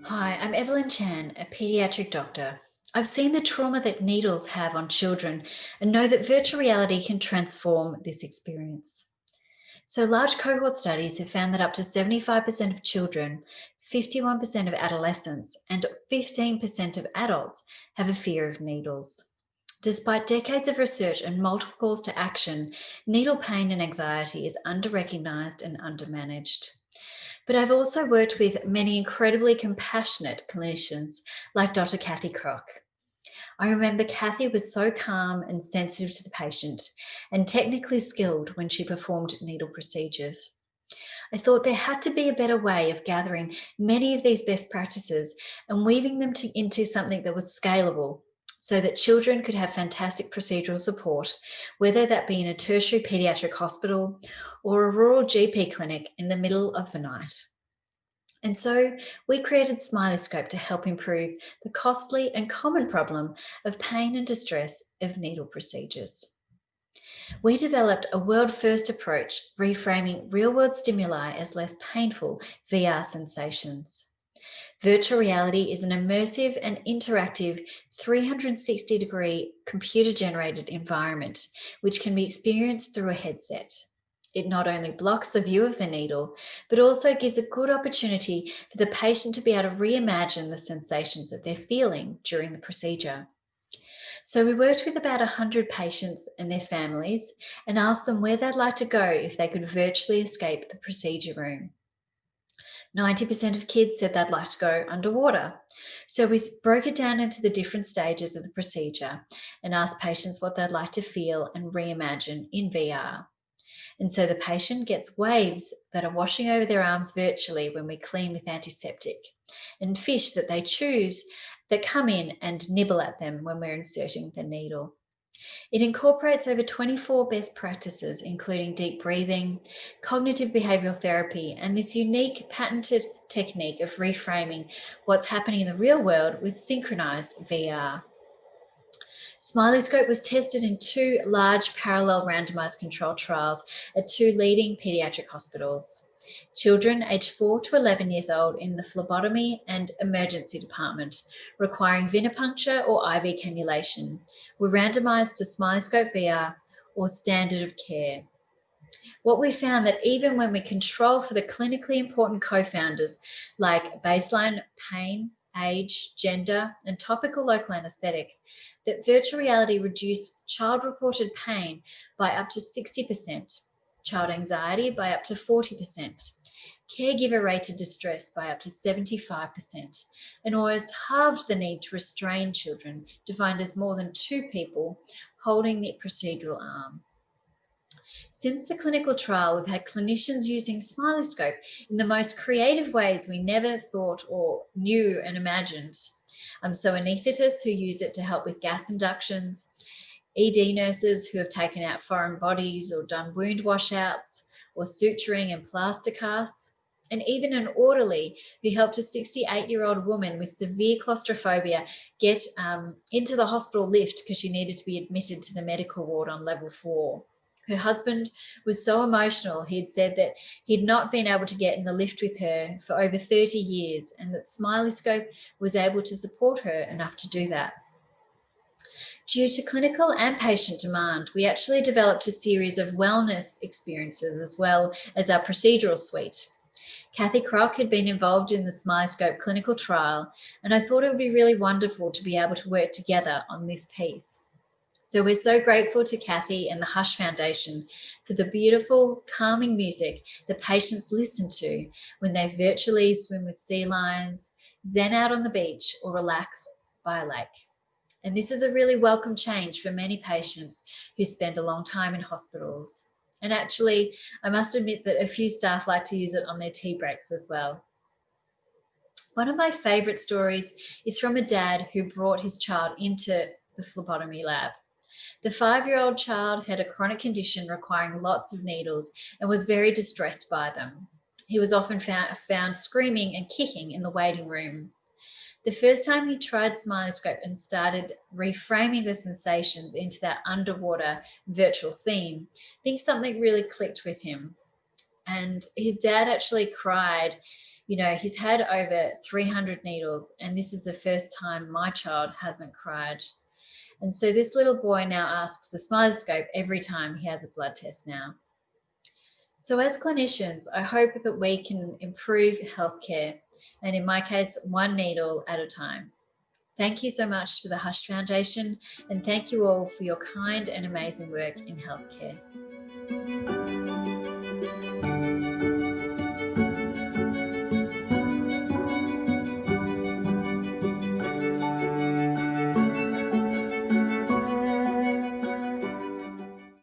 Hi, I'm Evelyn Chan, a paediatric doctor. I've seen the trauma that needles have on children and know that virtual reality can transform this experience. So, large cohort studies have found that up to 75% of children, 51% of adolescents, and 15% of adults have a fear of needles. Despite decades of research and multiple calls to action, needle pain and anxiety is under-recognised and undermanaged. But I've also worked with many incredibly compassionate clinicians like Dr. Kathy Kroc. I remember Kathy was so calm and sensitive to the patient and technically skilled when she performed needle procedures. I thought there had to be a better way of gathering many of these best practices and weaving them into something that was scalable so that children could have fantastic procedural support, whether that be in a tertiary paediatric hospital or a rural GP clinic in the middle of the night. And so we created Smileyscope to help improve the costly and common problem of pain and distress of needle procedures. We developed a world first approach, reframing real world stimuli as less painful VR sensations. Virtual reality is an immersive and interactive 360-degree computer generated environment, which can be experienced through a headset. It not only blocks the view of the needle, but also gives a good opportunity for the patient to be able to reimagine the sensations that they're feeling during the procedure. So we worked with about 100 patients and their families and asked them where they'd like to go if they could virtually escape the procedure room. 90% of kids said they'd like to go underwater. So we broke it down into the different stages of the procedure and asked patients what they'd like to feel and reimagine in VR. And so the patient gets waves that are washing over their arms virtually when we clean with antiseptic, and fish that they choose that come in and nibble at them when we're inserting the needle. It incorporates over 24 best practices, including deep breathing, cognitive behavioral therapy, and this unique patented technique of reframing what's happening in the real world with synchronized VR. Smileyscope was tested in two large parallel randomized controlled trials at two leading paediatric hospitals. Children aged 4 to 11 years old in the phlebotomy and emergency department requiring venipuncture or IV cannulation were randomized to Smileyscope VR or standard of care. What we found that even when we control for the clinically important co-founders like baseline pain, age, gender, and topical local anesthetic, that virtual reality reduced child-reported pain by up to 60%, child anxiety by up to 40%, caregiver-rated distress by up to 75%, and almost halved the need to restrain children, defined as more than two people holding the procedural arm. Since the clinical trial, we've had clinicians using Smileyscope in the most creative ways we never thought or knew and imagined. So anaesthetists who use it to help with gas inductions, ED nurses who have taken out foreign bodies or done wound washouts or suturing and plaster casts, and even an orderly who helped a 68-year-old woman with severe claustrophobia get into the hospital lift because she needed to be admitted to the medical ward on level 4. Her husband was so emotional, he'd said that he'd not been able to get in the lift with her for over 30 years and that Smileyscope was able to support her enough to do that. Due to clinical and patient demand, we actually developed a series of wellness experiences as well as our procedural suite. Kathy Kroc had been involved in the Smileyscope clinical trial, and I thought it would be really wonderful to be able to work together on this piece. So we're so grateful to Kathy and the Hush Foundation for the beautiful, calming music that patients listen to when they virtually swim with sea lions, zen out on the beach, or relax by a lake. And this is a really welcome change for many patients who spend a long time in hospitals. And actually, I must admit that a few staff like to use it on their tea breaks as well. One of my favourite stories is from a dad who brought his child into the phlebotomy lab. The 5-year-old child had a chronic condition requiring lots of needles and was very distressed by them. He was often found screaming and kicking in the waiting room. The first time he tried Smileyscope and started reframing the sensations into that underwater virtual theme, I think something really clicked with him. And his dad actually cried. He's had over 300 needles, and this is the first time my child hasn't cried. And so this little boy now asks the Smileyscope every time he has a blood test now. So, as clinicians, I hope that we can improve healthcare, and in my case, one needle at a time. Thank you so much for the Hush Foundation, and thank you all for your kind and amazing work in healthcare.